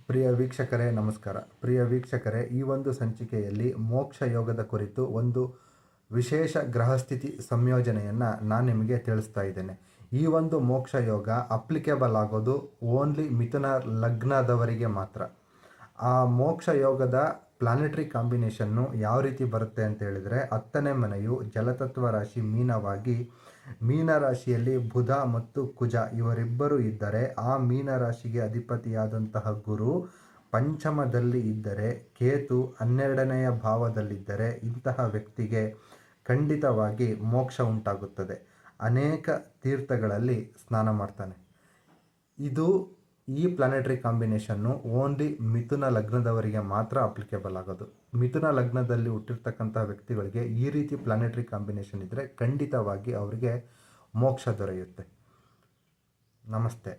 ಪ್ರಿಯ ವೀಕ್ಷಕರೇ ನಮಸ್ಕಾರ. ಪ್ರಿಯ ವೀಕ್ಷಕರೇ, ಈ ಒಂದು ಸಂಚಿಕೆಯಲ್ಲಿ ಮೋಕ್ಷ ಯೋಗದ ಕುರಿತು ಒಂದು ವಿಶೇಷ ಗ್ರಹಸ್ಥಿತಿ ಸಂಯೋಜನೆಯನ್ನು ನಾನು ನಿಮಗೆ ತಿಳಿಸ್ತಾ ಇದ್ದೇನೆ. ಈ ಒಂದು ಮೋಕ್ಷ ಯೋಗ ಅಪ್ಲಿಕೇಬಲ್ ಆಗೋದು ಓನ್ಲಿ ಮಿಥುನ ಲಗ್ನದವರಿಗೆ ಮಾತ್ರ. ಆ ಮೋಕ್ಷ ಯೋಗದ ಪ್ಲಾನೆಟರಿ ಕಾಂಬಿನೇಷನ್ನು ಯಾವ ರೀತಿ ಬರುತ್ತೆ ಅಂತ ಹೇಳಿದರೆ, 10ನೇ ಮನೆಯು ಜಲತತ್ವ ರಾಶಿ ಮೀನವಾಗಿ, ಮೀನರಾಶಿಯಲ್ಲಿ ಬುಧ ಮತ್ತು ಕುಜ ಇವರಿಬ್ಬರು ಇದ್ದರೆ, ಆ ಮೀನರಾಶಿಗೆ ಅಧಿಪತಿಯಾದಂತಹ ಗುರು ಪಂಚಮದಲ್ಲಿ ಇದ್ದರೆ, ಕೇತು 12ನೆಯ ಭಾವದಲ್ಲಿದ್ದರೆ ಇಂತಹ ವ್ಯಕ್ತಿಗೆ ಖಂಡಿತವಾಗಿ ಮೋಕ್ಷ ಉಂಟಾಗುತ್ತದೆ. ಅನೇಕ ತೀರ್ಥಗಳಲ್ಲಿ ಸ್ನಾನ ಮಾಡ್ತಾನೆ. ಈ ಪ್ಲಾನೆಟರಿ ಕಾಂಬಿನೇಷನ್ನು ಓನ್ಲಿ ಮಿಥುನ ಲಗ್ನದವರಿಗೆ ಮಾತ್ರ ಅಪ್ಲಿಕೇಬಲ್ ಆಗೋದು. ಮಿಥುನ ಲಗ್ನದಲ್ಲಿ ಹುಟ್ಟಿರ್ತಕ್ಕಂಥ ವ್ಯಕ್ತಿಗಳಿಗೆ ಈ ರೀತಿ ಪ್ಲಾನೆಟರಿ ಕಾಂಬಿನೇಷನ್ ಇದ್ದರೆ ಖಂಡಿತವಾಗಿ ಅವರಿಗೆ ಮೋಕ್ಷ ದೊರೆಯುತ್ತೆ. ನಮಸ್ತೆ.